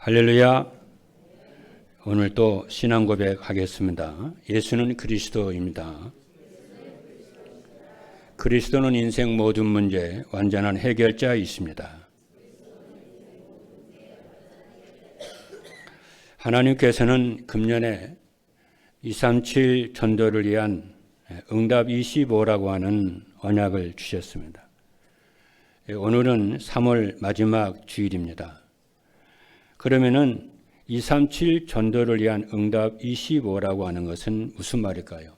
할렐루야. 오늘 또 신앙 고백하겠습니다. 예수는 그리스도입니다. 그리스도는 인생 모든 문제 완전한 해결자이십니다. 하나님께서는 금년에 237 전도를 위한 응답 25라고 하는 언약을 주셨습니다. 오늘은 3월 마지막 주일입니다. 그러면은 237 전도를 위한 응답 25라고 하는 것은 무슨 말일까요?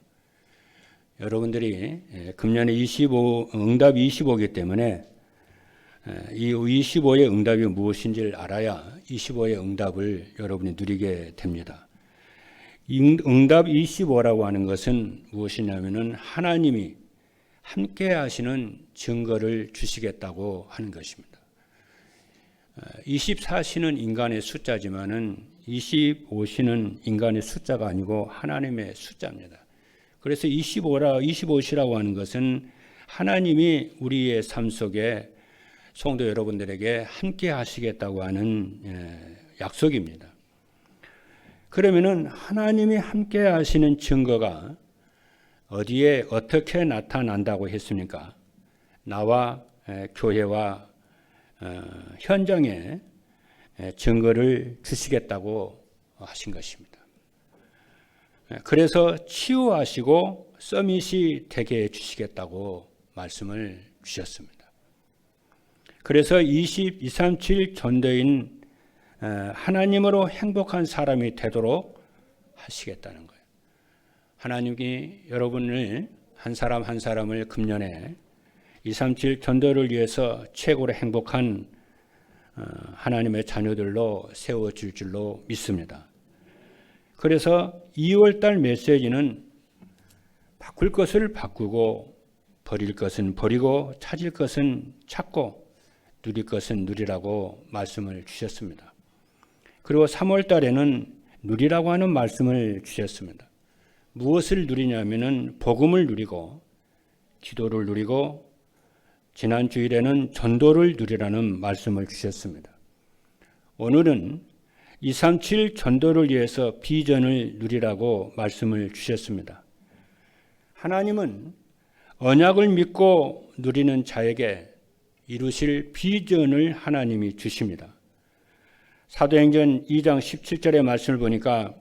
여러분들이 금년에 응답 25이기 때문에 이 25의 응답이 무엇인지를 알아야 25의 응답을 여러분이 누리게 됩니다. 응답 25라고 하는 것은 무엇이냐면은 하나님이 함께 하시는 증거를 주시겠다고 하는 것입니다. 24시는 인간의 숫자지만은 25시는 인간의 숫자가 아니고 하나님의 숫자입니다. 그래서 25시라고 하는 것은 하나님이 우리의 삶 속에 성도 여러분들에게 함께 하시겠다고 하는 약속입니다. 그러면은 하나님이 함께 하시는 증거가 어디에 어떻게 나타난다고 했습니까? 나와 교회와 현장에 증거를 주시겠다고 하신 것입니다. 그래서 치유하시고 서밋이 되게 해주시겠다고 말씀을 주셨습니다. 그래서 237 전도인 하나님으로 행복한 사람이 되도록 하시겠다는 거예요. 하나님이 여러분을 한 사람 한 사람을 금년에 237 전도를 위해서 최고로 행복한 하나님의 자녀들로 세워줄 줄로 믿습니다. 그래서 2월달 메시지는 바꿀 것을 바꾸고 버릴 것은 버리고 찾을 것은 찾고 누릴 것은 누리라고 말씀을 주셨습니다. 그리고 3월달에는 누리라고 하는 말씀을 주셨습니다. 무엇을 누리냐면은 복음을 누리고 기도를 누리고 지난 주일에는 전도를 누리라는 말씀을 주셨습니다. 오늘은 237 전도를 위해서 비전을 누리라고 말씀을 주셨습니다. 하나님은 언약을 믿고 누리는 자에게 이루실 비전을 하나님이 주십니다. 사도행전 2장 17절의 말씀을 보니까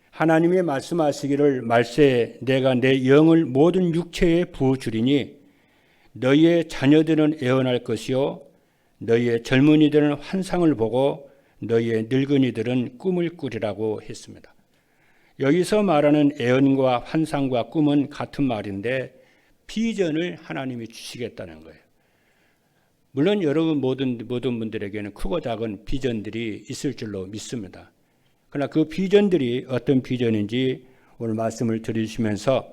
하나님이 말씀하시기를 말세 내가 내 영을 모든 육체에 부어주리니 너희의 자녀들은 애언할 것이요 너희의 젊은이들은 환상을 보고 너희의 늙은이들은 꿈을 꾸리라고 했습니다. 여기서 말하는 애언과 환상과 꿈은 같은 말인데 비전을 하나님이 주시겠다는 거예요. 물론 여러분 모든 분들에게는 크고 작은 비전들이 있을 줄로 믿습니다. 그러나 그 비전들이 어떤 비전인지 오늘 말씀을 들으시면서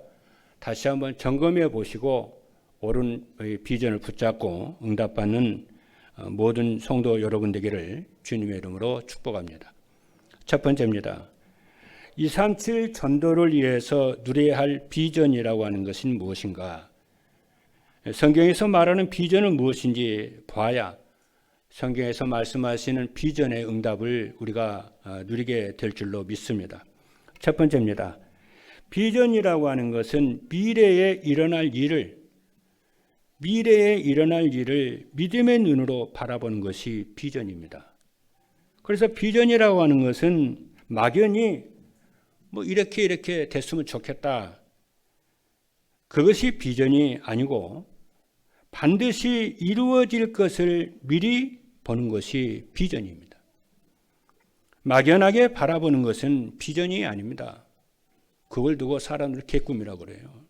다시 한번 점검해 보시고 옳은 비전을 붙잡고 응답받는 모든 성도 여러분 되기를 주님의 이름으로 축복합니다. 첫 번째입니다. 237 전도를 위해서 누려야 할 비전이라고 하는 것은 무엇인가? 성경에서 말하는 비전은 무엇인지 봐야 성경에서 말씀하시는 비전의 응답을 우리가 누리게 될 줄로 믿습니다. 첫 번째입니다. 비전이라고 하는 것은 미래에 일어날 일을 믿음의 눈으로 바라보는 것이 비전입니다. 그래서 비전이라고 하는 것은 막연히 이렇게 됐으면 좋겠다. 그것이 비전이 아니고 반드시 이루어질 것을 미리 보는 것이 비전입니다. 막연하게 바라보는 것은 비전이 아닙니다. 그걸 두고 사람들 개꿈이라고 그래요.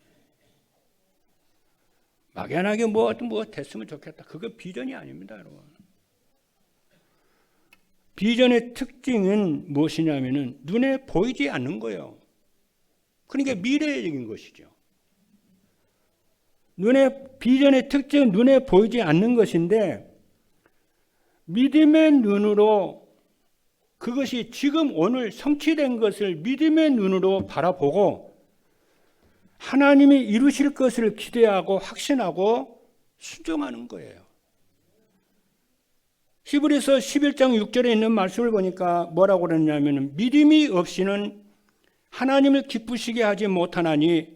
막연하게 뭐 됐으면 좋겠다. 그거 비전이 아닙니다, 여러분. 비전의 특징은 무엇이냐면은 눈에 보이지 않는 거예요. 그러니까 미래적인 것이죠. 비전의 특징은 눈에 보이지 않는 것인데 믿음의 눈으로 그것이 지금 오늘 성취된 것을 믿음의 눈으로 바라보고 하나님이 이루실 것을 기대하고 확신하고 순종하는 거예요. 히브리서 11장 6절에 있는 말씀을 보니까 뭐라고 그러냐면 믿음이 없이는 하나님을 기쁘시게 하지 못하나니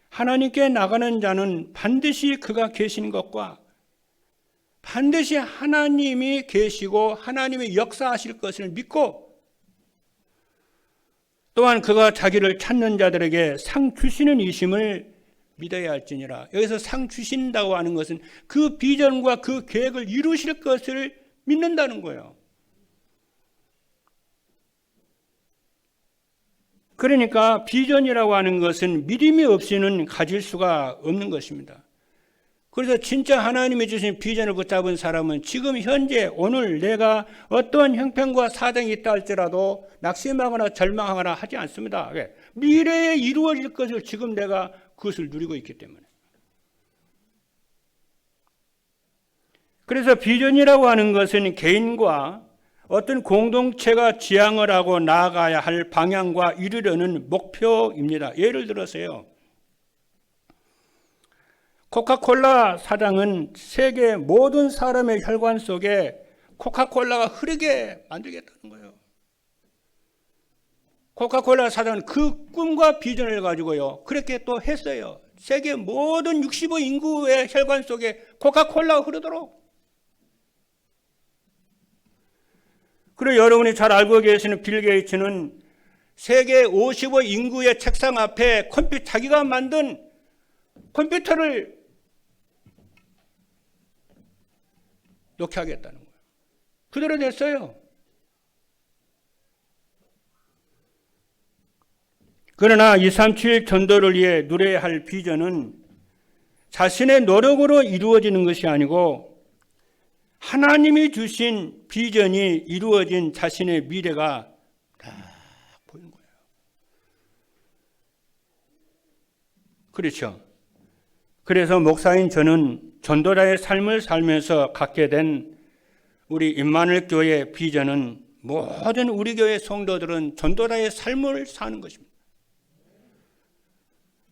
하나님께 나가는 자는 반드시 그가 계신 것과 반드시 하나님이 계시고 하나님이 역사하실 것을 믿고 또한 그가 자기를 찾는 자들에게 상 주시는 이심을 믿어야 할지니라. 여기서 상 주신다고 하는 것은 그 비전과 그 계획을 이루실 것을 믿는다는 거예요. 그러니까 비전이라고 하는 것은 믿음이 없이는 가질 수가 없는 것입니다. 그래서 진짜 하나님이 주신 비전을 붙잡은 사람은 지금 현재 오늘 내가 어떠한 형편과 사정이 있다 할지라도 낙심하거나 절망하거나 하지 않습니다. 왜? 미래에 이루어질 것을 지금 내가 그것을 누리고 있기 때문에. 그래서 비전이라고 하는 것은 개인과 어떤 공동체가 지향을 하고 나아가야 할 방향과 이루려는 목표입니다. 예를 들어서요. 코카콜라 사장은 세계 모든 사람의 혈관 속에 코카콜라가 흐르게 만들겠다는 거예요. 코카콜라 사장은 그 꿈과 비전을 가지고요. 그렇게 또 했어요. 세계 모든 65 인구의 혈관 속에 코카콜라가 흐르도록. 그리고 여러분이 잘 알고 계시는 빌 게이츠는 세계 55 인구의 책상 앞에 자기가 만든 컴퓨터를 놓게 하겠다는 거예요. 그대로 됐어요. 그러나 237 전도를 위해 누려야 할 비전은 자신의 노력으로 이루어지는 것이 아니고 하나님이 주신 비전이 이루어진 자신의 미래가 딱 보이는 거예요. 그렇죠. 그래서 목사인 저는 전도자의 삶을 살면서 갖게 된 우리 임마누엘 교회의 비전은 모든 우리 교회 성도들은 전도자의 삶을 사는 것입니다.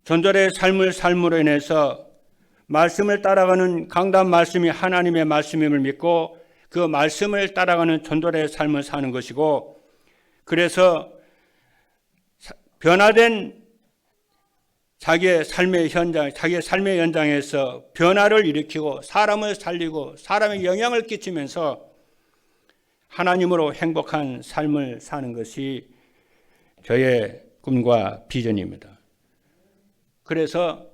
전도자의 삶을 삶으로 인해서 말씀을 따라가는 강단 말씀이 하나님의 말씀임을 믿고 그 말씀을 따라가는 전도자의 삶을 사는 것이고, 그래서 변화된 자기의 삶의 연장에서 변화를 일으키고 사람을 살리고 사람의 영향을 끼치면서 하나님으로 행복한 삶을 사는 것이 저의 꿈과 비전입니다. 그래서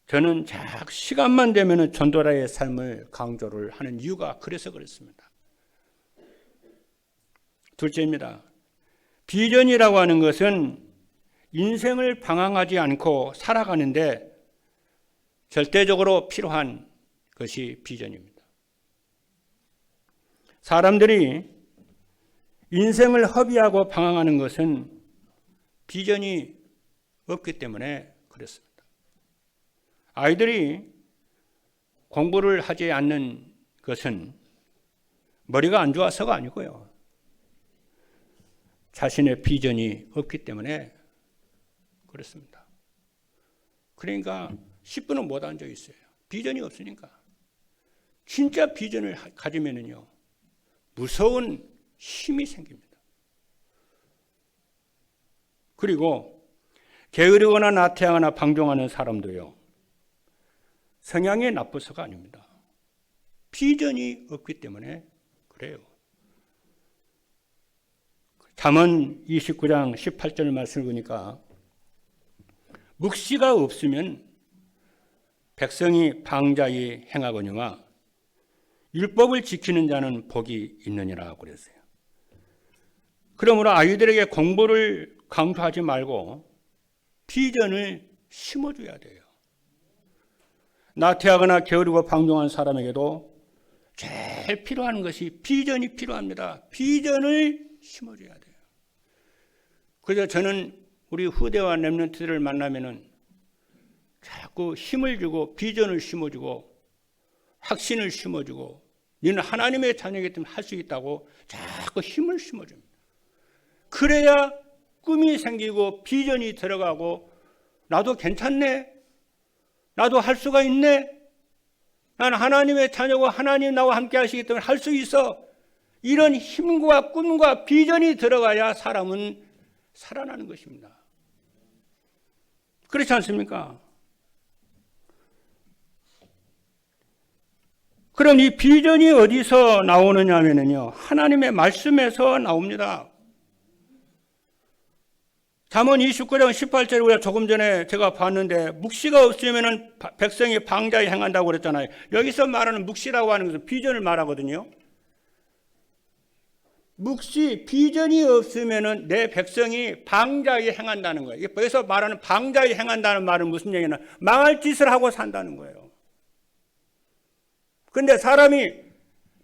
저는 시간만 되면 전도자의 삶을 강조를 하는 이유가 그래서 그렇습니다. 둘째입니다. 비전이라고 하는 것은 인생을 방황하지 않고 살아가는데 절대적으로 필요한 것이 비전입니다. 사람들이 인생을 허비하고 방황하는 것은 비전이 없기 때문에 그렇습니다. 아이들이 공부를 하지 않는 것은 머리가 안 좋아서가 아니고요. 자신의 비전이 없기 때문에 그렇습니다. 그러니까 10분은 못 앉아 있어요. 비전이 없으니까. 진짜 비전을 가지면은요, 무서운 힘이 생깁니다. 그리고 게으르거나 나태하거나 방종하는 사람도요, 성향이 나빠서가 아닙니다. 비전이 없기 때문에 그래요. 잠언 29장 18절 말씀을 보니까 묵시가 없으면 백성이 방자히 행하거니와 율법을 지키는 자는 복이 있느니라 그랬어요. 그러므로 아이들에게 공부를 강조하지 말고 비전을 심어줘야 돼요. 나태하거나 게으르고 방종한 사람에게도 제일 필요한 것이 비전이 필요합니다. 비전을 심어줘야 돼요. 그래서 저는 우리 후대와 렘넌트들을 만나면은 자꾸 힘을 주고 비전을 심어주고 확신을 심어주고 너는 하나님의 자녀이기 때문에 할 수 있다고 자꾸 힘을 심어줍니다. 그래야 꿈이 생기고 비전이 들어가고 나도 괜찮네, 나도 할 수가 있네, 나는 하나님의 자녀고 하나님 나와 함께 하시기 때문에 할 수 있어. 이런 힘과 꿈과 비전이 들어가야 사람은 살아나는 것입니다. 그렇지 않습니까? 그럼 이 비전이 어디서 나오느냐면요, 하나님의 말씀에서 나옵니다. 잠언 29장 18절에 우리가 조금 전에 제가 봤는데, 묵시가 없으면 백성이 방자에 행한다고 그랬잖아요. 여기서 말하는 묵시라고 하는 것은 비전을 말하거든요. 묵시, 비전이 없으면 내 백성이 방자에 행한다는 거예요. 여기서 말하는 방자에 행한다는 말은 무슨 얘기냐? 망할 짓을 하고 산다는 거예요. 그런데 사람이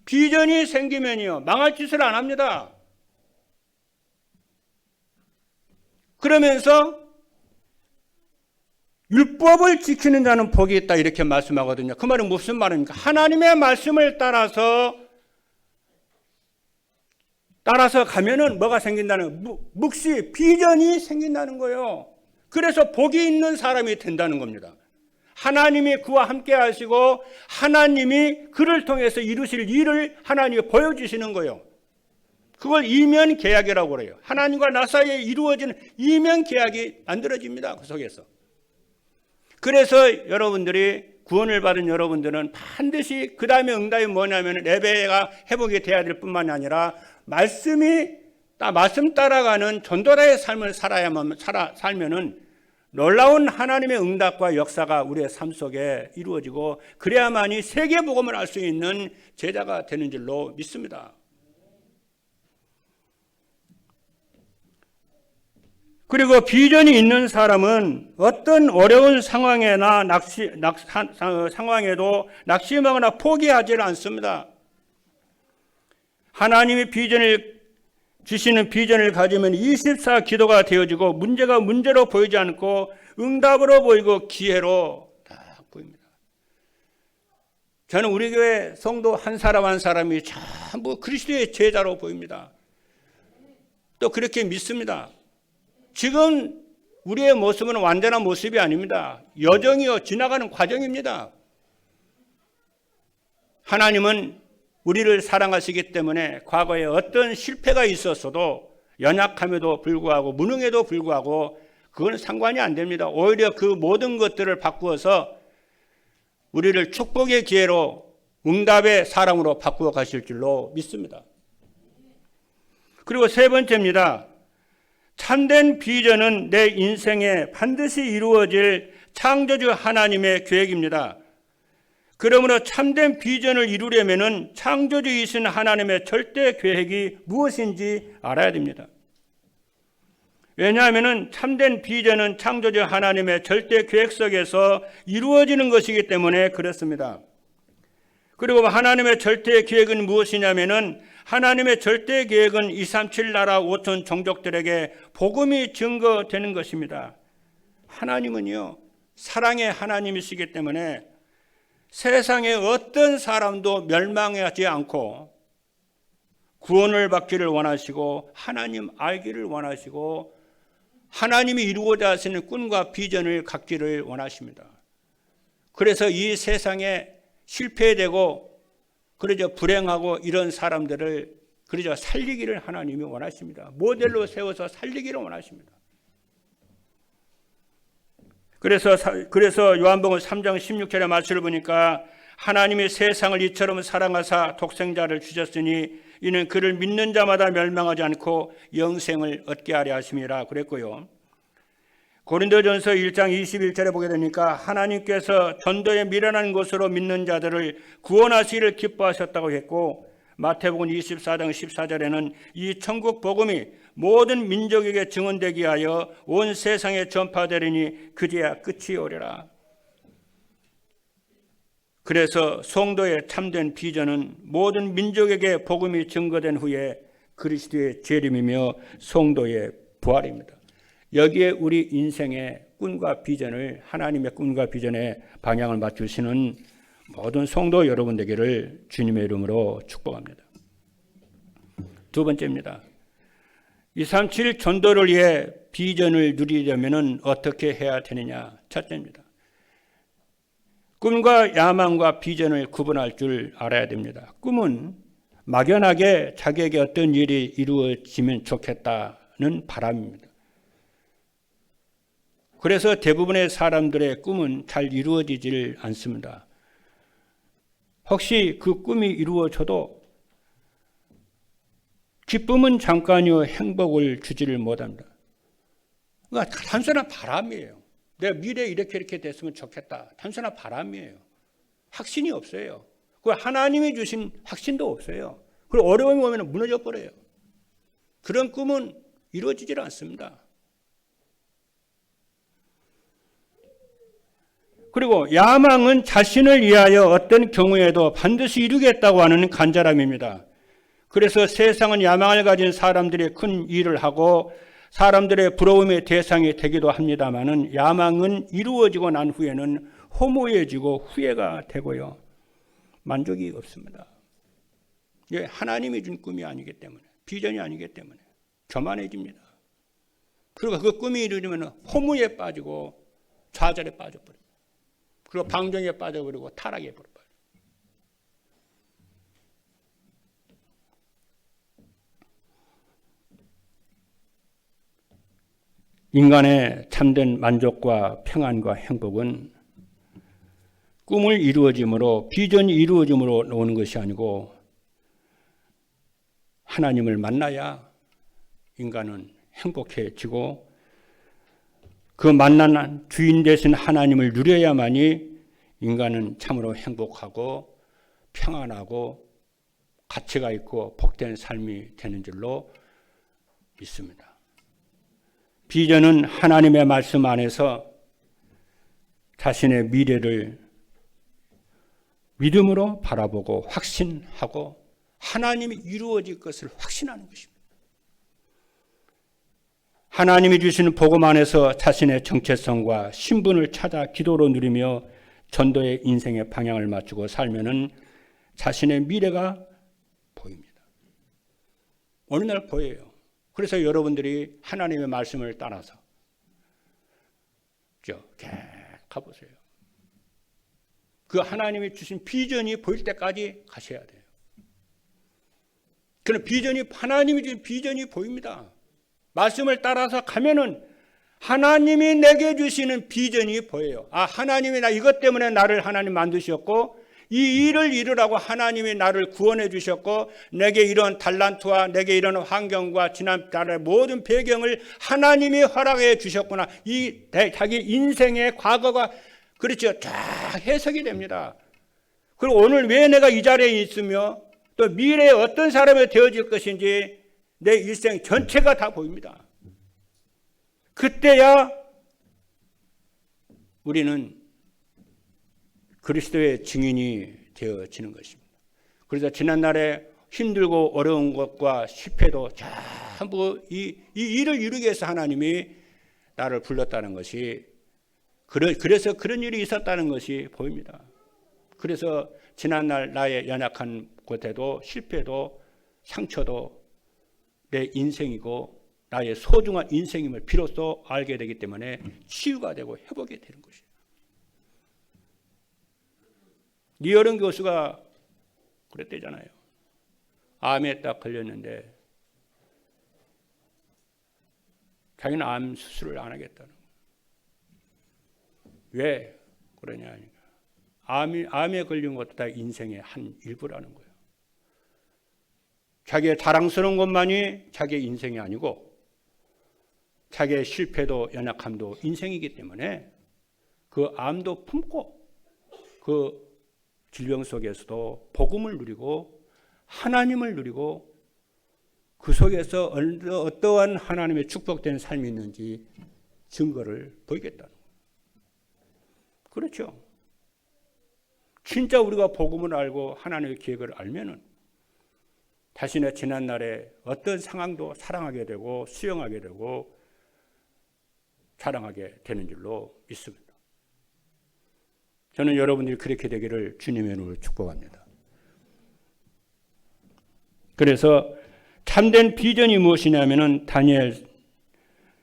비전이 생기면요, 망할 짓을 안 합니다. 그러면서 율법을 지키는 자는 복이 있다, 이렇게 말씀하거든요. 그 말은 무슨 말입니까? 하나님의 말씀을 따라서 가면은 뭐가 생긴다는, 묵시, 비전이 생긴다는 거예요. 그래서 복이 있는 사람이 된다는 겁니다. 하나님이 그와 함께 하시고 하나님이 그를 통해서 이루실 일을 하나님이 보여주시는 거예요. 그걸 이면 계약이라고 그래요. 하나님과 나 사이에 이루어지는 이면 계약이 만들어집니다. 그 속에서. 그래서 여러분들이, 구원을 받은 여러분들은 반드시 그 다음에 응답이 뭐냐면 예배가 회복이 돼야 될 뿐만이 아니라 말씀 따라가는 전도자의 삶을 살면은 놀라운 하나님의 응답과 역사가 우리의 삶 속에 이루어지고, 그래야만이 세계 복음을 알 수 있는 제자가 되는 줄로 믿습니다. 그리고 비전이 있는 사람은 어떤 어려운 상황에나 상황에도 낙심하거나 포기하지 않습니다. 하나님이 주시는 비전을 가지면 24 기도가 되어지고, 문제가 문제로 보이지 않고 응답으로 보이고 기회로 딱 보입니다. 저는 우리 교회 성도 한 사람 한 사람이 전부 그리스도의 제자로 보입니다. 또 그렇게 믿습니다. 지금 우리의 모습은 완전한 모습이 아닙니다. 여정이요, 지나가는 과정입니다. 하나님은 우리를 사랑하시기 때문에 과거에 어떤 실패가 있었어도, 연약함에도 불구하고 무능에도 불구하고 그건 상관이 안 됩니다. 오히려 그 모든 것들을 바꾸어서 우리를 축복의 기회로, 응답의 사람으로 바꾸어 가실 줄로 믿습니다. 그리고 세 번째입니다. 참된 비전은 내 인생에 반드시 이루어질 창조주 하나님의 계획입니다. 그러므로 참된 비전을 이루려면 창조주이신 하나님의 절대 계획이 무엇인지 알아야 됩니다. 왜냐하면 참된 비전은 창조주 하나님의 절대 계획 속에서 이루어지는 것이기 때문에 그렇습니다. 그리고 하나님의 절대 계획은 무엇이냐면은, 하나님의 절대 계획은 237 나라 5천 종족들에게 복음이 증거되는 것입니다. 하나님은요, 사랑의 하나님이시기 때문에 세상의 어떤 사람도 멸망하지 않고 구원을 받기를 원하시고, 하나님 알기를 원하시고, 하나님이 이루고자 하시는 꿈과 비전을 갖기를 원하십니다. 그래서 이 세상에 실패되고 불행하고 이런 사람들을 살리기를 하나님이 원하십니다. 모델로 세워서 살리기를 원하십니다. 그래서 요한복음 3장 16절의 말씀을 보니까, 하나님이 세상을 이처럼 사랑하사 독생자를 주셨으니 이는 그를 믿는 자마다 멸망하지 않고 영생을 얻게 하려 하심이라 그랬고요. 고린도전서 1장 21절에 보게 되니까, 하나님께서 전도에 미련한 것으로 믿는 자들을 구원하시기를 기뻐하셨다고 했고, 마태복음 24장 14절에는 이 천국 복음이 모든 민족에게 증언되게 하여 온 세상에 전파되리니 그제야 끝이 오리라. 그래서 성도의 참된 비전은 모든 민족에게 복음이 증거된 후에 그리스도의 재림이며 성도의 부활입니다. 여기에 우리 인생의 꿈과 비전을, 하나님의 꿈과 비전의 방향을 맞추시는 모든 성도 여러분 되기를 주님의 이름으로 축복합니다. 두 번째입니다. 237 전도를 위해 비전을 누리려면 어떻게 해야 되느냐? 첫째입니다. 꿈과 야망과 비전을 구분할 줄 알아야 됩니다. 꿈은 막연하게 자기에게 어떤 일이 이루어지면 좋겠다는 바람입니다. 그래서 대부분의 사람들의 꿈은 잘 이루어지질 않습니다. 혹시 그 꿈이 이루어져도 기쁨은 잠깐이요 행복을 주지를 못합니다. 그러니까 단순한 바람이에요. 내 미래에 이렇게 됐으면 좋겠다. 단순한 바람이에요. 확신이 없어요. 그 하나님이 주신 확신도 없어요. 그리고 어려움이 오면 무너져 버려요. 그런 꿈은 이루어지질 않습니다. 그리고 야망은 자신을 위하여 어떤 경우에도 반드시 이루겠다고 하는 간절함입니다. 그래서 세상은 야망을 가진 사람들이 큰 일을 하고 사람들의 부러움의 대상이 되기도 합니다마는 야망은 이루어지고 난 후에는 허무해지고 후회가 되고요. 만족이 없습니다. 예, 하나님이 준 꿈이 아니기 때문에, 비전이 아니기 때문에 교만해집니다. 그리고 그 꿈이 이루어지면 허무에 빠지고 좌절에 빠져버려요. 그리고 방종에 빠져버리고 타락에 버려요. 인간의 참된 만족과 평안과 행복은 꿈을 이루어짐으로, 비전이 이루어짐으로 오는 것이 아니고 하나님을 만나야 인간은 행복해지고 그 만난 주인 되신 하나님을 누려야만이 인간은 참으로 행복하고 평안하고 가치가 있고 복된 삶이 되는 줄로 믿습니다. 비전은 하나님의 말씀 안에서 자신의 미래를 믿음으로 바라보고 확신하고 하나님이 이루어질 것을 확신하는 것입니다. 하나님이 주시는 복음 안에서 자신의 정체성과 신분을 찾아 기도로 누리며 전도의 인생의 방향을 맞추고 살면은 자신의 미래가 보입니다. 어느 날 보여요. 그래서 여러분들이 하나님의 말씀을 따라서 가보세요. 그 하나님이 주신 비전이 보일 때까지 가셔야 돼요. 그런 비전이, 하나님이 주신 비전이 보입니다. 말씀을 따라서 가면은 하나님이 내게 주시는 비전이 보여요. 아, 하나님이 나 이것 때문에 나를 하나님 만드셨고 이 일을 이루라고 하나님이 나를 구원해 주셨고 내게 이런 달란트와 내게 이런 환경과 지난 달의 모든 배경을 하나님이 허락해 주셨구나. 이 자기 인생의 과거가 그렇죠. 다 해석이 됩니다. 그리고 오늘 왜 내가 이 자리에 있으며 또 미래에 어떤 사람이 되어질 것인지 내 일생 전체가 다 보입니다. 그때야 우리는 그리스도의 증인이 되어지는 것입니다. 그래서 지난날에 힘들고 어려운 것과 실패도 전부 이 일을 이루기 위해서 하나님이 나를 불렀다는 것이, 그래서 그런 일이 있었다는 것이 보입니다. 그래서 지난날 나의 연약한 곳에도 실패도 상처도 내 인생이고 나의 소중한 인생임을 비로소 알게 되기 때문에 치유가 되고 회복이 되는 것이에요. 리얼은 교수가 그랬대잖아요. 암에 딱 걸렸는데 자기는 암 수술을 안 하겠다는 거예요. 왜 그러냐 하니까 암에 걸린 것도 다 인생의 한 일부라는 거예요. 자기의 자랑스러운 것만이 자기의 인생이 아니고 자기의 실패도 연약함도 인생이기 때문에 그 암도 품고 그 질병 속에서도 복음을 누리고 하나님을 누리고 그 속에서 어떠한 하나님의 축복된 삶이 있는지 증거를 보이겠다는 거예요. 그렇죠. 진짜 우리가 복음을 알고 하나님의 계획을 알면은 자신의 지난날에 어떤 상황도 사랑하게 되고 수용하게 되고 자랑하게 되는 줄로 믿습니다. 저는 여러분들이 그렇게 되기를 주님의 이름으로 축복합니다. 그래서 참된 비전이 무엇이냐면은 다니엘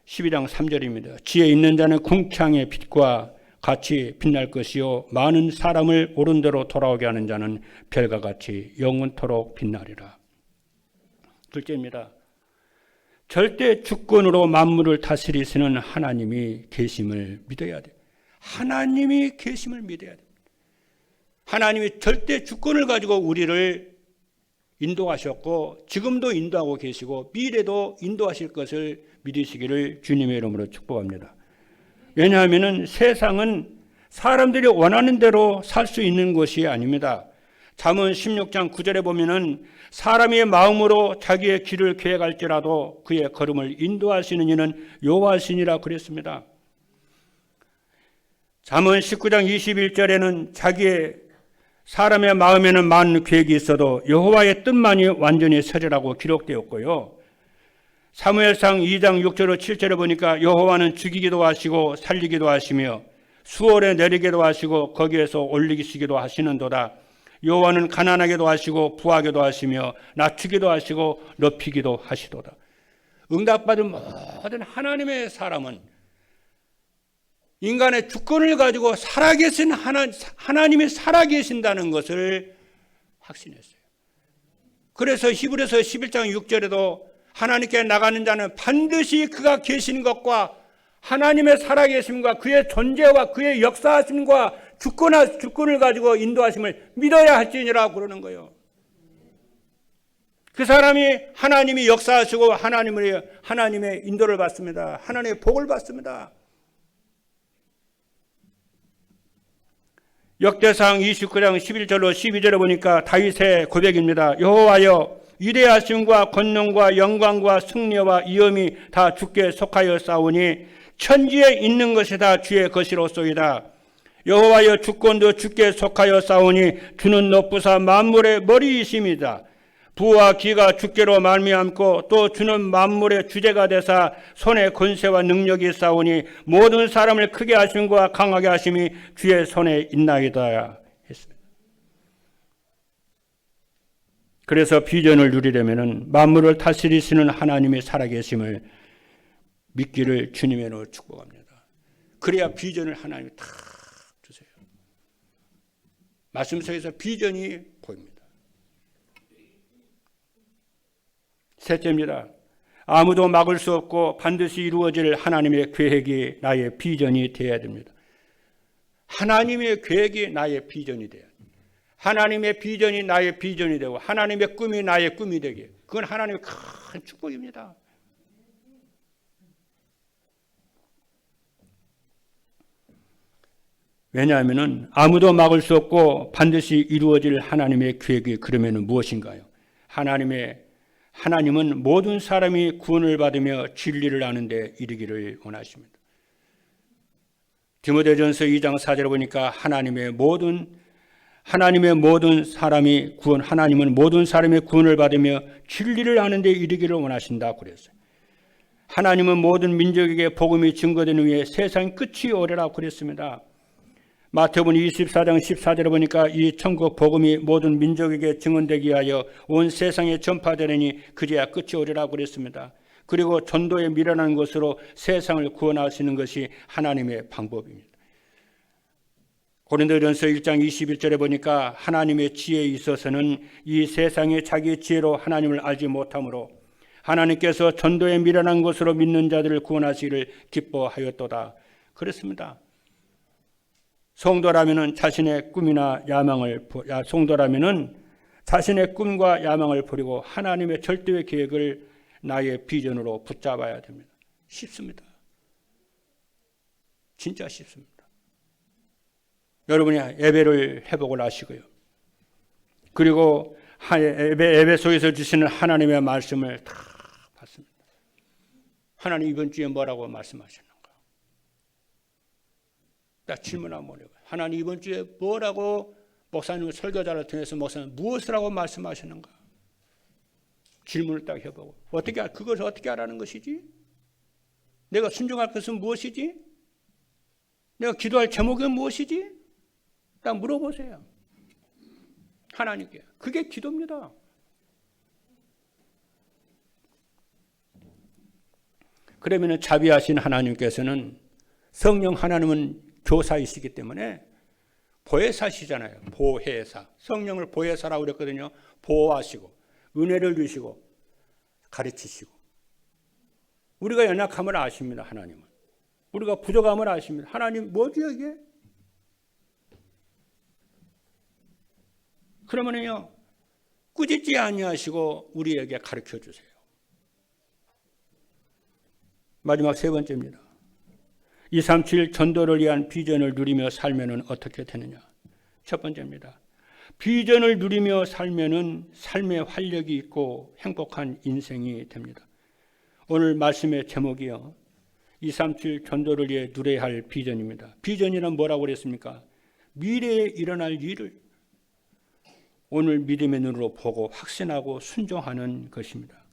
12장 3절입니다. 지혜 있는 자는 궁창의 빛과 같이 빛날 것이요 많은 사람을 옳은 대로 돌아오게 하는 자는 별과 같이 영원토록 빛나리라. 둘째입니다. 절대 주권으로 만물을 다스리시는 하나님이 계심을 믿어야 돼요. 하나님이 계심을 믿어야 돼요. 하나님이 절대 주권을 가지고 우리를 인도하셨고 지금도 인도하고 계시고 미래도 인도하실 것을 믿으시기를 주님의 이름으로 축복합니다. 왜냐하면 세상은 사람들이 원하는 대로 살 수 있는 것이 아닙니다. 잠언 16장 9절에 보면은 사람의 마음으로 자기의 길을 계획할지라도 그의 걸음을 인도하시는 이는 여호와시니라 그랬습니다. 잠언 19장 21절에는 자기의 사람의 마음에는 많은 계획이 있어도 여호와의 뜻만이 완전히 서리라고 기록되었고요. 사무엘상 2장 6절로 7절에 보니까 여호와는 죽이기도 하시고 살리기도 하시며 수월에 내리기도 하시고 거기에서 올리시기도 하시는도다. 여호와는 가난하게도 하시고 부하게도 하시며 낮추기도 하시고 높이기도 하시도다. 응답받은 모든 하나님의 사람은 인간의 주권을 가지고 살아계신 하나님이 살아계신다는 것을 확신했어요. 그래서 히브리서 11장 6절에도 하나님께 나가는 자는 반드시 그가 계신 것과 하나님의 살아계심과 그의 존재와 그의 역사하심과 주권을 가지고 인도하심을 믿어야 할지니라 그러는 거예요. 그 사람이 하나님이 역사하시고 하나님의 인도를 받습니다. 하나님의 복을 받습니다. 역대상 29장 11절로 12절에 보니까 다윗의 고백입니다. 여호와여 위대하심과 권능과 영광과 승리와 위엄이 다 주께 속하여 싸우니 천지에 있는 것이 다 주의 것이로소이다. 여호와여 주권도 주께 속하여 싸우니 주는 높으사 만물의 머리이심이다. 부와 기가 주께로 말미암고 또 주는 만물의 주제가 되사 손에 권세와 능력이 싸우니 모든 사람을 크게 하심과 강하게 하심이 주의 손에 있나이다 했습니다. 그래서 비전을 누리려면 만물을 다스리시는 하나님의 살아계심을 믿기를 주님으로 축복합니다. 그래야 비전을 하나님이 다 주세요. 말씀 속에서 비전이 보입니다. 셋째입니다. 아무도 막을 수 없고 반드시 이루어질 하나님의 계획이 나의 비전이 되어야 됩니다. 하나님의 계획이 나의 비전이 돼야 됩니다. 하나님의 비전이 나의 비전이 되고 하나님의 꿈이 나의 꿈이 되게, 그건 하나님의 큰 축복입니다. 왜냐하면 아무도 막을 수 없고 반드시 이루어질 하나님의 계획이 그러면 무엇인가요? 하나님은 모든 사람이 구원을 받으며 진리를 아는 데 이르기를 원하십니다. 디모데전서 2장 4절에 보니까 하나님은 모든 사람이 구원을 받으며 진리를 아는 데 이르기를 원하신다 그랬어요. 하나님은 모든 민족에게 복음이 증거된 후에 세상 끝이 오리라 그랬습니다. 마태복음 24장 14절에 보니까 이 천국 복음이 모든 민족에게 증언되기 위하여 온 세상에 전파되려니 그제야 끝이 오리라 그랬습니다. 그리고 전도에 미련한 것으로 세상을 구원하시는 것이 하나님의 방법입니다. 고린도전서 1장 21절에 보니까 하나님의 지혜에 있어서는 이 세상에 자기 지혜로 하나님을 알지 못하므로 하나님께서 전도에 미련한 것으로 믿는 자들을 구원하시기를 기뻐하였도다. 그렇습니다. 성도라면은 자신의 꿈과 야망을 버리고 하나님의 절대의 계획을 나의 비전으로 붙잡아야 됩니다. 쉽습니다. 진짜 쉽습니다. 여러분이 예배를 회복을 하시고요. 그리고 예배 속에서 주시는 하나님의 말씀을 다 받습니다. 하나님 이번 주에 뭐라고 말씀하셨는가? 딱 질문 한번 해봐요. 하나님 이번 주에 뭐라고 목사님 설교자를 통해서 목사님 무엇을 하고 말씀하셨는가? 질문을 딱 해보고 그것을 어떻게 하라는 것이지? 내가 순종할 것은 무엇이지? 내가 기도할 제목은 무엇이지? 딱 물어보세요. 하나님께. 그게 기도입니다. 그러면 자비하신 하나님께서는 성령 하나님은 교사이시기 때문에 보혜사시잖아요. 보혜사. 성령을 보혜사라고 그랬거든요. 보호하시고 은혜를 주시고 가르치시고. 우리가 연약함을 아십니다. 하나님은. 우리가 부족함을 아십니다. 하나님 뭐죠 이게? 그러면요 꾸짖지 아니하시고 우리에게 가르쳐 주세요. 마지막 세 번째입니다. 237 전도를 위한 비전을 누리며 살면은 어떻게 되느냐? 첫 번째입니다. 비전을 누리며 살면은 삶의 활력이 있고 행복한 인생이 됩니다. 오늘 말씀의 제목이요. 237 전도를 위해 누려야 할 비전입니다. 비전이란 뭐라고 그랬습니까? 미래에 일어날 일을 오늘 믿음의 눈으로 보고 확신하고 순종하는 것입니다.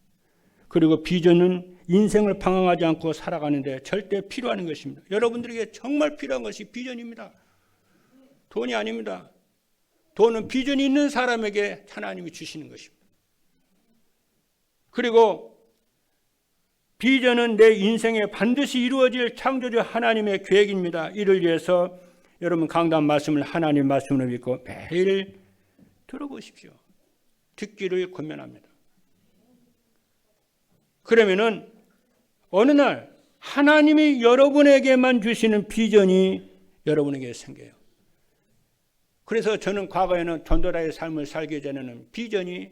그리고 비전은 인생을 방황하지 않고 살아가는데 절대 필요한 것입니다. 여러분들에게 정말 필요한 것이 비전입니다. 돈이 아닙니다. 돈은 비전이 있는 사람에게 하나님이 주시는 것입니다. 그리고 비전은 내 인생에 반드시 이루어질 창조주 하나님의 계획입니다. 이를 위해서 여러분 강단 말씀을 하나님 말씀으로 믿고 매일 들어보십시오. 듣기를 권면합니다. 그러면은 어느 날 하나님이 여러분에게만 주시는 비전이 여러분에게 생겨요. 그래서 저는 과거에는 전도자의 삶을 살기 전에는 비전이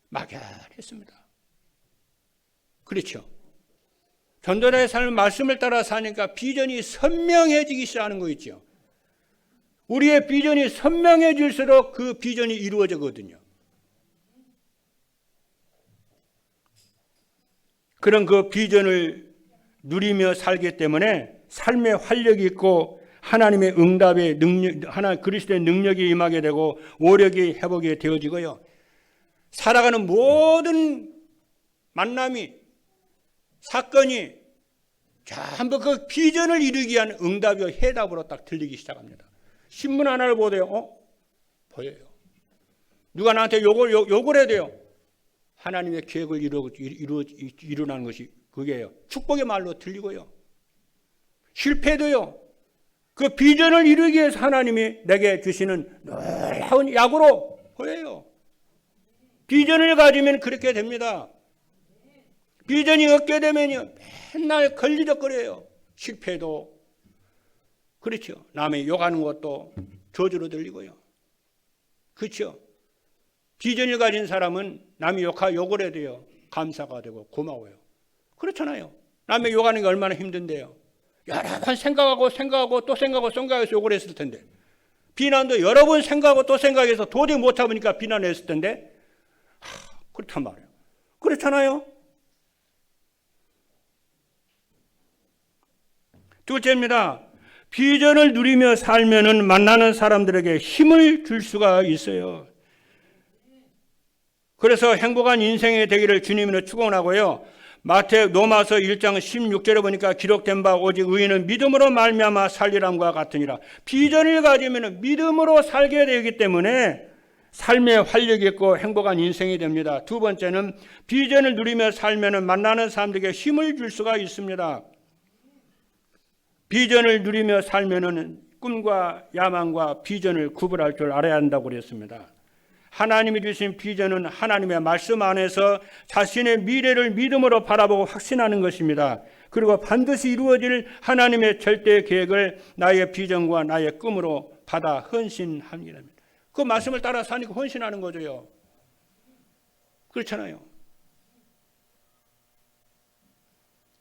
막연했습니다. 그렇죠. 전도자의 삶을 말씀을 따라 사니까 비전이 선명해지기 시작하는 거 있죠. 우리의 비전이 선명해질수록 그 비전이 이루어지거든요. 그런 그 비전을 누리며 살기 때문에 삶의 활력이 있고 하나님의 응답의 능력, 그리스도의 능력이 임하게 되고 오력이 회복이 되어지고요. 살아가는 모든 만남이 사건이 전부 그 비전을 이루기 위한 응답이요 해답으로 딱 들리기 시작합니다. 신문 하나를 보대요. 보여요. 누가 나한테 욕을 해야 돼요. 하나님의 계획을 이루라는 것이 그게요. 축복의 말로 들리고요. 실패도요. 그 비전을 이루기 위해서 하나님이 내게 주시는 놀라운 약으로 보여요. 비전을 가지면 그렇게 됩니다. 비전이 없게 되면요. 맨날 걸리적거려요. 실패도. 그렇죠. 남의 욕하는 것도 저주로 들리고요. 그렇죠. 비전을 가진 사람은 남이 욕을 해도요. 감사가 되고 고마워요. 그렇잖아요. 남의 욕하는 게 얼마나 힘든데요. 여러 번 생각하고 또 생각해서 욕을 했을 텐데. 비난도 여러 번 생각하고 또 생각해서 도저히 못 참으니까 비난했을 텐데. 그렇단 말이에요. 그렇잖아요. 둘째입니다. 비전을 누리며 살면은 만나는 사람들에게 힘을 줄 수가 있어요. 그래서 행복한 인생이 되기를 주님으로 축원하고요. 로마서 1장 16절에 보니까 기록된 바 오직 의인은 믿음으로 말미암아 살리람과 같으니라. 비전을 가지면 믿음으로 살게 되기 때문에 삶의 활력이 있고 행복한 인생이 됩니다. 두 번째는 비전을 누리며 살면은 만나는 사람들에게 힘을 줄 수가 있습니다. 비전을 누리며 살면은 꿈과 야망과 비전을 구분할 줄 알아야 한다고 그랬습니다. 하나님이 주신 비전은 하나님의 말씀 안에서 자신의 미래를 믿음으로 바라보고 확신하는 것입니다. 그리고 반드시 이루어질 하나님의 절대 계획을 나의 비전과 나의 꿈으로 받아 헌신합니다. 그 말씀을 따라 사니까 헌신하는 거죠. 그렇잖아요.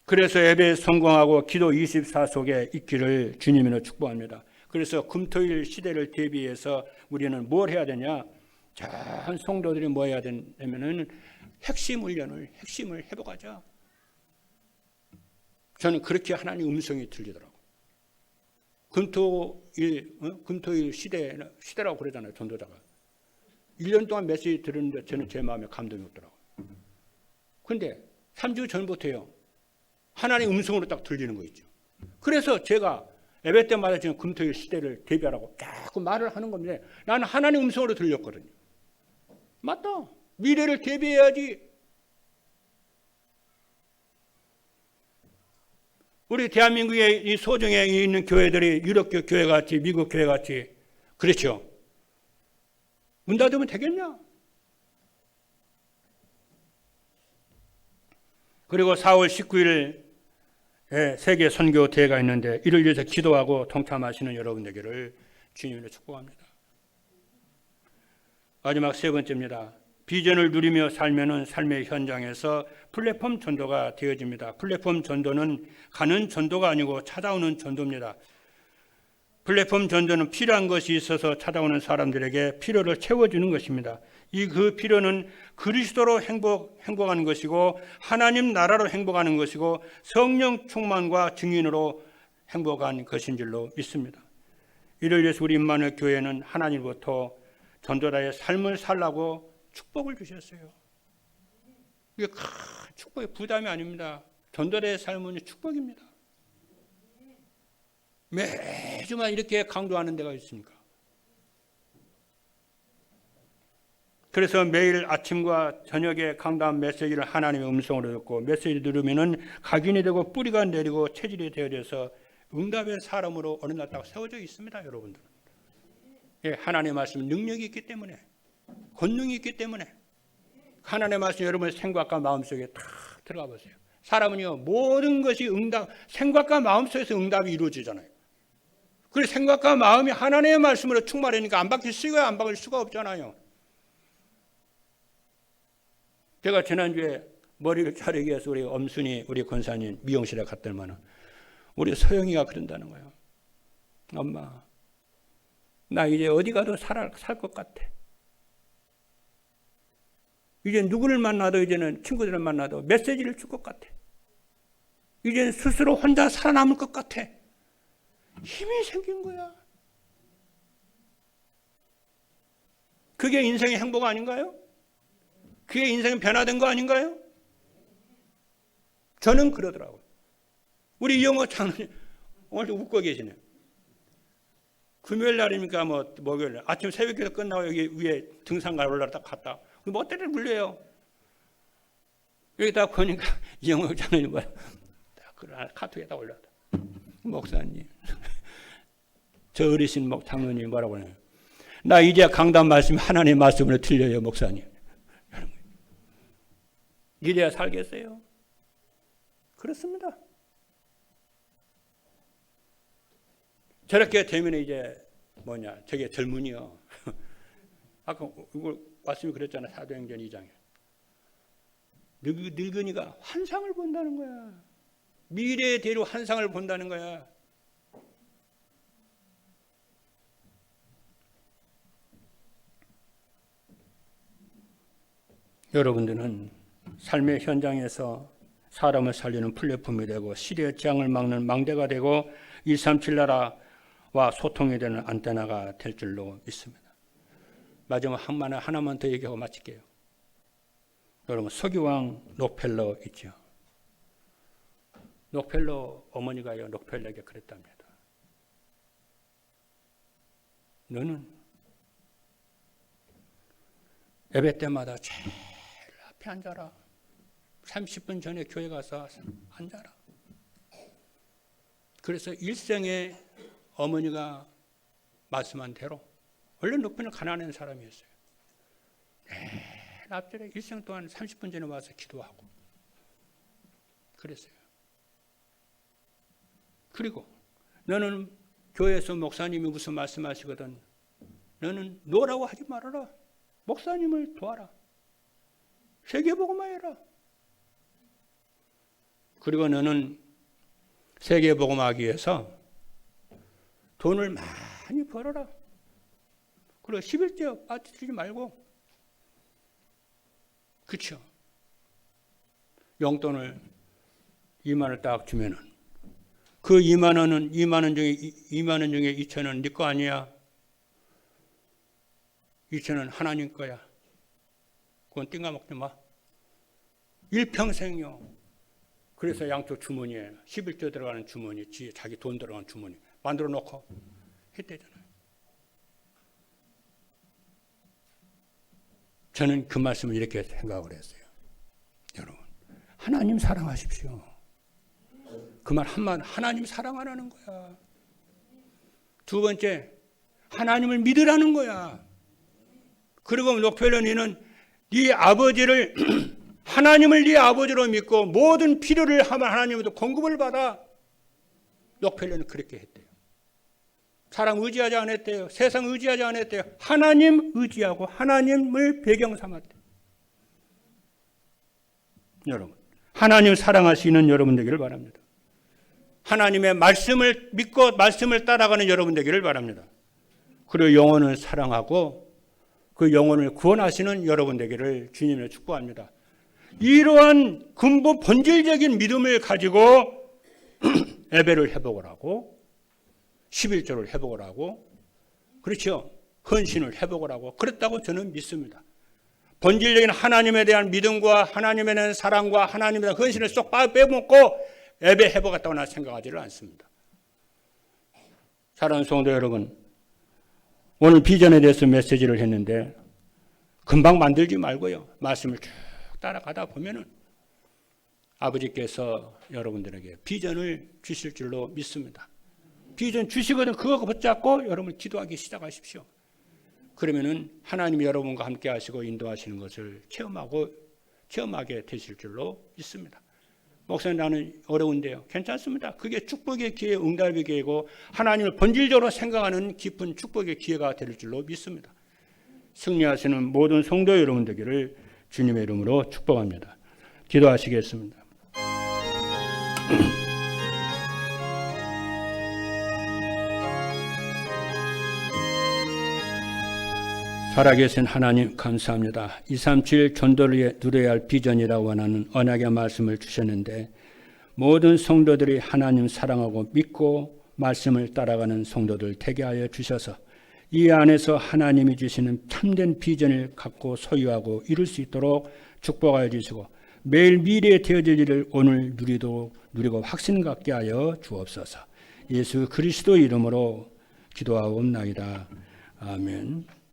그래서 예배에 성공하고 기도 24 속에 있기를 주님으로 축복합니다. 그래서 금토일 시대를 대비해서 우리는 뭘 해야 되냐? 전 성도들이 뭐 해야 되냐면은 핵심을 회복하자. 저는 그렇게 하나님 음성이 들리더라고요. 금토일 시대라고 그러잖아요. 전도자가. 1년 동안 메시지 들었는데 저는 제 마음에 감동이 없더라고요. 근데 3주 전부터요. 하나님 음성으로 딱 들리는 거 있죠. 그래서 제가 예배 때마다 지금 금토일 시대를 대비하라고 자꾸 말을 하는 겁니다. 나는 하나님 음성으로 들렸거든요. 맞다. 미래를 대비해야지. 우리 대한민국의 이 소정에 있는 교회들이 유럽교 교회 같이 미국 교회 같이 그렇죠. 문 닫으면 되겠냐? 그리고 4월 19일 세계 선교 대회가 있는데 이를 위해서 기도하고 동참하시는 여러분 되기를 주님으로 축복합니다. 마지막 세 번째입니다. 비전을 누리며 살면은 삶의 현장에서 플랫폼 전도가 되어집니다. 플랫폼 전도는 가는 전도가 아니고 찾아오는 전도입니다. 플랫폼 전도는 필요한 것이 있어서 찾아오는 사람들에게 필요를 채워주는 것입니다. 그 필요는 그리스도로 행복하는 것이고 하나님 나라로 행복하는 것이고 성령 충만과 증인으로 행복한 것인 줄로 믿습니다. 이를 위해서 우리 임마누엘 교회는 하나님부터 전도자의 삶을 살라고 축복을 주셨어요. 이게 큰 축복의 부담이 아닙니다. 전도자의 삶은 축복입니다. 매주만 이렇게 강조하는 데가 있습니까? 그래서 매일 아침과 저녁에 강단 메시지를 하나님의 음성으로 듣고 메시지를 들으면은 각인이 되고 뿌리가 내리고 체질이 되어져서 응답의 사람으로 어느 날 딱 세워져 있습니다, 여러분들. 예, 하나님의 말씀 능력이 있기 때문에, 권능이 있기 때문에 하나님의 말씀 여러분의 생각과 마음속에 다 들어가 보세요. 사람은요 모든 것이 생각과 마음속에서 응답이 이루어지잖아요. 그래서 생각과 마음이 하나님의 말씀으로 충만하니까 안 바뀔 수가 안 바뀔 수가 없잖아요. 제가 지난주에 머리를 자르기 위해서 우리 엄순이 우리 권사님 미용실에 갔더니만 우리 소영이가 그런다는 거예요. 엄마, 나 이제 어디 가도 살 것 같아. 이제 누구를 만나도 이제는 친구들을 만나도 메시지를 줄 것 같아. 이제는 스스로 혼자 살아남을 것 같아. 힘이 생긴 거야. 그게 인생의 행복 아닌가요? 그게 인생이 변화된 거 아닌가요? 저는 그러더라고요. 우리 이영호 장로님 오늘 웃고 계시네요. 금요일 날이니까 목요일 날 아침 새벽기도 끝나고 여기 위에 등산가 올라가 딱 갔다. 뭐 때려 물려요. 여기 딱 보니까 이영호 장로님 뭐야? 카톡에다 올렸다. 목사님, 저 어르신 장로님 뭐라고 하냐? 나 이제 강단 말씀 하나님의 말씀으로 틀려요, 목사님. 이래야 살겠어요? 그렇습니다. 저렇게 되면 이제 저게 젊은이요. 아까 이걸 말씀이 그랬잖아요. 사도행전 2장에. 늙은이가 환상을 본다는 거야. 미래의 대로 환상을 본다는 거야. 여러분들은 삶의 현장에서 사람을 살리는 플랫폼이 되고 시대의 재앙을 막는 망대가 되고 137 나라와 소통이 되는 안테나가 될 줄로 믿습니다. 마지막 하나만 더 얘기하고 마칠게요. 여러분 서기왕 록펠러 있죠. 록펠러 어머니가요 록펠러에게 그랬답니다. 너는 예배 때마다 제일 앞에 앉아라. 30분 전에 교회 가서 앉아라. 그래서 일생에 어머니가 말씀한 대로 원래 록펠러 가난한 사람이었어요. 매일 앞절에 일생 동안 30분 전에 와서 기도하고 그랬어요. 그리고 너는 교회에서 목사님이 무슨 말씀하시거든 너는 노라고 하지 말아라. 목사님을 도와라. 세계복음화 해라. 그리고 너는 세계복음화하기 위해서 돈을 많이 벌어라. 그리고 11조 빠뜨리지 말고. 그렇죠. 용돈을 2만 원을 딱 주면은 그 2만 원 중에 2천 원 네 거 아니야. 2천 원 하나님 거야. 그건 띵가먹지 마. 일평생요. 그래서 양쪽 주머니에 11조 들어가는 주머니, 자기 돈 들어가는 주머니 만들어 놓고 했대잖아요. 저는 그 말씀을 이렇게 생각을 했어요. 여러분, 하나님 사랑하십시오. 그 말 한마디, 하나님 사랑하라는 거야. 두 번째, 하나님을 믿으라는 거야. 그리고 록펠러니는 네 아버지를 하나님을 네 아버지로 믿고 모든 필요를 하나님으로부터 공급을 받아. 록펠러는 그렇게 했대요. 사람 의지하지 않았대요. 세상 의지하지 않았대요. 하나님 의지하고 하나님을 배경 삼았대요. 여러분, 하나님 사랑하시는 여러분 되기를 바랍니다. 하나님의 말씀을 믿고 말씀을 따라가는 여러분 되기를 바랍니다. 그리고 영혼을 사랑하고 그 영혼을 구원하시는 여러분 되기를 주님으로 축복합니다. 이러한 근본 본질적인 믿음을 가지고 예배를 회복을 하고 11조를 회복을 하고 그렇죠. 헌신을 회복을 하고 그랬다고 저는 믿습니다. 본질적인 하나님에 대한 믿음과 하나님에 대한 사랑과 하나님에 대한 헌신을 쏙 빼먹고 예배 회복했다고 나 생각하지를 않습니다. 사랑하는 성도 여러분, 오늘 비전에 대해서 메시지를 했는데 금방 만들지 말고요. 말씀을 쭉 따라가다 보면은 아버지께서 여러분들에게 비전을 주실 줄로 믿습니다. 비전 주시거든 그거 붙잡고 여러분 기도하기 시작하십시오. 그러면은 하나님이 여러분과 함께 하시고 인도하시는 것을 체험하게 되실 줄로 믿습니다. 목사님 나는 어려운데요. 괜찮습니다. 그게 축복의 기회, 응답의 기회고 하나님을 본질적으로 생각하는 깊은 축복의 기회가 될 줄로 믿습니다. 승리하시는 모든 성도 여러분 되기를 주님의 이름으로 축복합니다. 기도하시겠습니다. 살아계신 하나님 감사합니다. 237 전도를 누려야 할 비전이라고 하는 언약의 말씀을 주셨는데 모든 성도들이 하나님 사랑하고 믿고 말씀을 따라가는 성도들 되게 하여 주셔서 이 안에서 하나님이 주시는 참된 비전을 갖고 소유하고 이룰 수 있도록 축복하여 주시고 매일 미래에 되어질 일을 오늘 누리고 확신 갖게 하여 주옵소서. 예수 그리스도 이름으로 기도하옵나이다. 아멘.